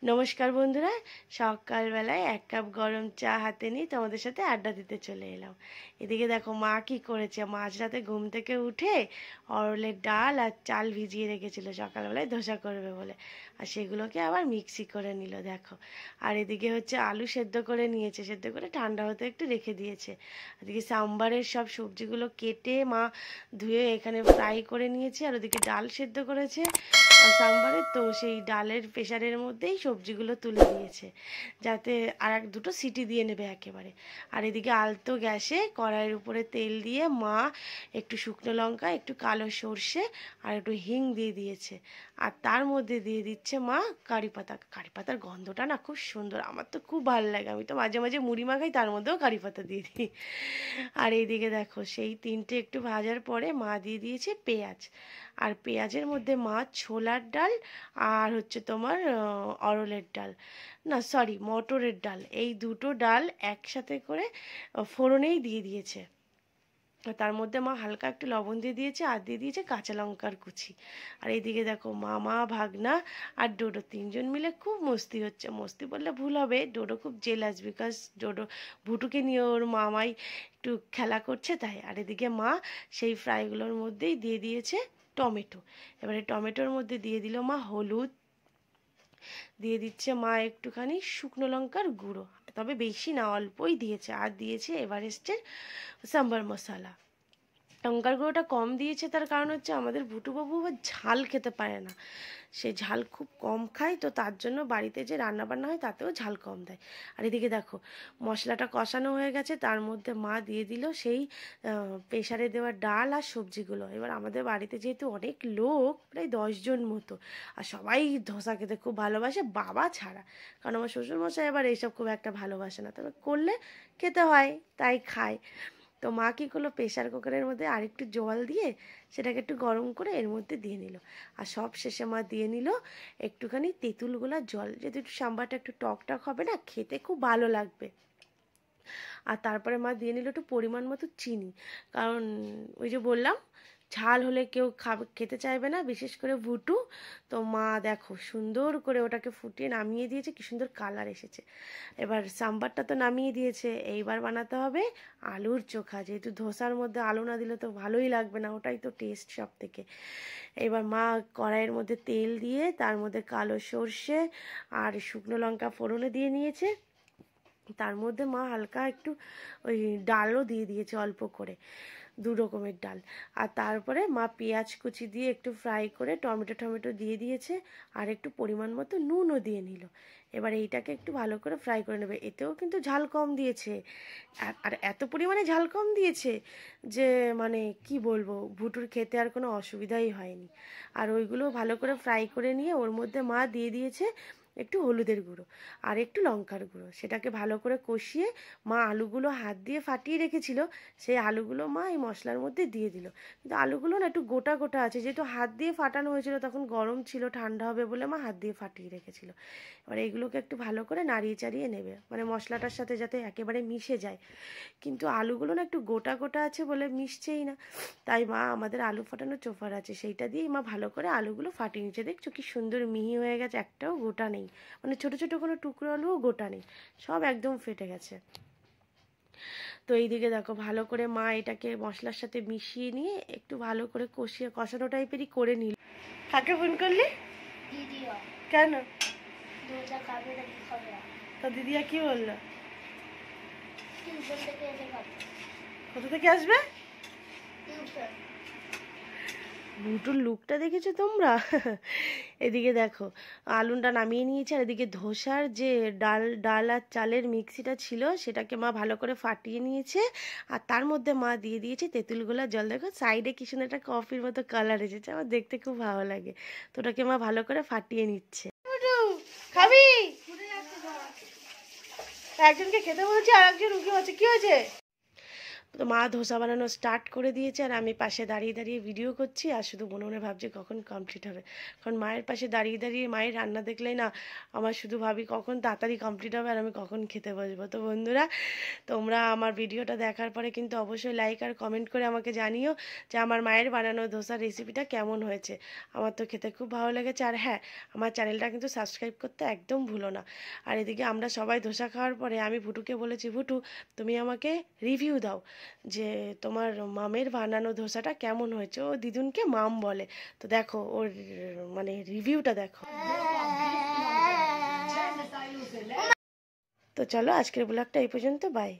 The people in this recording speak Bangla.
নমস্কার বন্ধুরা, সকালবেলায় এক কাপ গরম চা হাতে নিয়ে তোমাদের সাথে আড্ডা দিতে চলে এলাম। এদিকে দেখো মা কি করেছে। মাঝরাতে ঘুম থেকে উঠে অরলের ডাল আর চাল ভিজিয়ে রেখেছিল সকালবেলায় ধোসা করবে বলে, আর সেগুলোকে আবার মিক্সি করে নিল দেখো। আর এদিকে হচ্ছে আলু সেদ্ধ করে নিয়েছে, সেদ্ধ করে ঠান্ডা হতে একটু রেখে দিয়েছে। এদিকে সাম্বারের সব সবজিগুলো কেটে মা ধুয়ে এখানে ফ্রাই করে নিয়েছে, আর ওদিকে ডাল সেদ্ধ করেছে সাম্বারের, তো সেই ডালের প্রেসারের মধ্যেই সবজিগুলো তুলে দিয়েছে যাতে আর এক দুটো সিটি দিয়ে নেবে একেবারে। আর এদিকে আলতো গ্যাসে কড়াইয়ের উপরে তেল দিয়ে মা একটু শুকনো লঙ্কা, একটু কালো সর্ষে আর একটু হিং দিয়ে দিয়েছে, আর তার মধ্যে দিয়ে দিচ্ছে মা কারি পাতা। কারি পাতার গন্ধটা না খুব সুন্দর, আমার তো খুব ভালো লাগে, আমি তো মাঝে মাঝে মুড়ি মাখাই তার মধ্যেও কারি পাতা দিয়ে দিই। আর এইদিকে দেখো সেই তিনটে একটু ভাজার পরে মা দিয়ে দিয়েছে পেঁয়াজ, আর পেঁয়াজের মধ্যে মা ছোলার ডাল আর হচ্ছে তোমার অরলের ডাল, না সরি মটরের ডাল, এই দুটো ডাল একসাথে করে ফোড়নেই দিয়ে দিয়েছে। তার মধ্যে মা হালকা একটু লবণ দিয়ে দিয়েছে আর দিয়ে দিয়েছে কাঁচা লঙ্কার কুচি। আর এইদিকে দেখো মামা, ভাগনা আর ডোডো তিনজন মিলে খুব মস্তি হচ্ছে। মস্তি বললে ভুল হবে, ডোডো খুব জেলাস, বিকজ ডোডো ভুটুকে নিয়ে ওর মামাই একটু খেলা করছে তাই। আর এদিকে মা সেই ফ্রাইগুলোর মধ্যেই দিয়ে দিয়েছে টমেটো। এবারে টমেটোর মধ্যে দিয়ে দিল মা হলুদ, দিয়ে দিচ্ছে মা একটুখানি শুকনো লঙ্কার গুঁড়ো, তবে বেশি না অল্পই দিয়েছে, আর দিয়েছে এভারেস্টের সাম্বার মশলা। লঙ্কার গুঁড়োটা কম দিয়েছে তার কারণ হচ্ছে আমাদের ভুটুবাবু আবার ঝাল খেতে পারে না, সে ঝাল খুব কম খায়, তো তার জন্য বাড়িতে যে রান্না বান্না হয় তাতেও ঝাল কম দেয়। আর এদিকে দেখো মশলাটা কষানো হয়ে গেছে, তার মধ্যে মা দিয়ে দিল সেই প্রেসারে দেওয়া ডাল আর সবজিগুলো। এবার আমাদের বাড়িতে যেহেতু অনেক লোক, প্রায় 10 জন মতো, আর সবাই ধোসা খেতে খুব ভালোবাসে বাবা ছাড়া, কারণ আমার শ্বশুরমশাই এবার এইসব খুব একটা ভালোবাসে না, তবে করলে খেতে হয় তাই খায়। তো মা কী করলো, প্রেশার কুকারের মধ্যে আরেকটু জল দিয়ে সেটাকে একটু গরম করে এর মধ্যে দিয়ে নিল, আর সব শেষে মা দিয়ে নিল একটুখানি তেঁতুল গোলার জল, যেহেতু একটু সাম্বারটা একটু টক টক হবে না, খেতে খুব ভালো লাগবে। আর তারপরে মা দিয়ে নিল একটু পরিমাণ মতো চিনি, কারণ ওই যে বললাম ঝাল হলে কেউ খেতে চাইবে না, বিশেষ করে ভুটু। তো মা দেখো সুন্দর করে ওটাকে ফুটিয়ে নামিয়ে দিয়েছে, কি সুন্দর কালার এসেছে। এবার সাম্বারটা তো নামিয়ে দিয়েছে, এইবার বানাতে হবে আলুর চোখা, যেহেতু ধোসার মধ্যে আলু না দিলে তো ভালোই লাগবে না, ওটাই তো টেস্ট সব থেকে। এবার মা কড়াইয়ের মধ্যে তেল দিয়ে তার মধ্যে কালো সর্ষে আর শুকনো লঙ্কা ফোড়নে দিয়ে নিয়েছে, তার মধ্যে মা হালকা একটু ওই ডালও দিয়ে দিয়েছে অল্প করে, দু রকমের ডাল। আর তারপরে মা পেঁয়াজ কুচি দিয়ে একটু ফ্রাই করে টমেটো টমেটো দিয়ে দিয়েছে, আর একটু পরিমাণ মতো নুনও দিয়ে নিল। এবার এইটাকে একটু ভালো করে ফ্রাই করে নেবে, এতেও কিন্তু ঝাল কম দিয়েছে, আর এত পরিমাণে ঝাল কম দিয়েছে যে মানে কি বলবো, ভুটুর খেতে আর কোনো অসুবিধাই হয়নি। আর ওইগুলো ভালো করে ফ্রাই করে নিয়ে ওর মধ্যে মা দিয়ে দিয়েছে একটু হলুদের গুঁড়ো আর একটু লঙ্কার গুঁড়ো, সেটাকে ভালো করে কষিয়ে মা আলুগুলো হাত দিয়ে ফাটিয়ে রেখেছিল, সেই আলুগুলো মা এই মশলার মধ্যে দিয়ে দিল। কিন্তু আলুগুলো না একটু গোটা গোটা আছে, যেহেতু হাত দিয়ে ফাটানো হয়েছিল, তখন গরম ছিল, ঠান্ডা হবে বলে মা হাত দিয়ে ফাটিয়ে রেখেছিল। এবার এইগুলোকে একটু ভালো করে নাড়িয়ে চাড়িয়ে নেবে, মানে মশলাটার সাথে যাতে একেবারে মিশে যায়। কিন্তু আলুগুলো না একটু গোটা গোটা আছে বলে মিশছেই না, তাই মা আমাদের আলু ফাটানো চোফার আছে, সেইটা দিয়েই মা ভালো করে আলুগুলো ফাটিয়ে নিচ্ছে। দেখছো কি সুন্দর মিহি হয়ে গেছে, একটাও গোটা নেই, মানে ছোট ছোট কোনো টুকরো আলুও গোটা নেই, সব একদম ফেটে গেছে। তো এইদিকে দেখো ভালো করে মা এটাকে মশলার সাথে মিশিয়ে নিয়ে একটু ভালো করে কষিয়ে কষানো টাইপেরই করে নিল। কাকে ফোন করলি? কেন? তো দিদিয়া কি বললো? কোথা থেকে আসবে? ভুটুর লুকটা দেখেছো তোমরা? এদিকে দেখো আলুটা নামিয়ে নিয়েছে, আর এদিকে ধোসার যে ডাল ডাল আর চালের মিক্সিটা ছিল সেটাকে মা ভালো করে ফাটিয়ে নিয়েছে, আর তার মধ্যে মা দিয়ে দিয়েছে তেঁতুল গোলার জল। দেখো সাইডে কি সুন্দর একটা কফির মতো কালার এসেছে, আমার দেখতে খুব ভালো লাগে। তো ওটাকে মা ভালো করে ফাটিয়ে নিচ্ছে। খাবি? একজনকে খেতে বলছি আর একজন উঠে আছে, কি হয়েছে? তো মা ধোসা বানানো স্টার্ট করে দিয়েছে আর আমি পাশে দাঁড়িয়ে দাঁড়িয়ে ভিডিও করছি আর শুধু মনে মনে ভাবছি কখন কমপ্লিট হবে। কারণ মায়ের পাশে দাঁড়িয়ে দাঁড়িয়ে মায়ের রান্না দেখলেই না আমার শুধু ভাবি কখন তাড়াতাড়ি কমপ্লিট হবে আর আমি কখন খেতে বসবো। তো বন্ধুরা, তোমরা আমার ভিডিওটা দেখার পরে কিন্তু অবশ্যই লাইক আর কমেন্ট করে আমাকে জানিও যে আমার মায়ের বানানো ধোসার রেসিপিটা কেমন হয়েছে। আমার তো খেতে খুব ভালো লেগেছে। আর হ্যাঁ, আমার চ্যানেলটা কিন্তু সাবস্ক্রাইব করতে একদম ভুলো না। আর এদিকে আমরা সবাই ধোসা খাওয়ার পরে আমি ভুটুকে বলেছি, ভুটু তুমি আমাকে রিভিউ দাও যে তোমার মামের বানানো ধোসাটা কেমন হয়েছে। ও দিদুনকে মাম বলে। তো দেখো ওর মানে রিভিউটা দেখো। তো চলো আজকের ব্লগটা এই পর্যন্ত, বাই।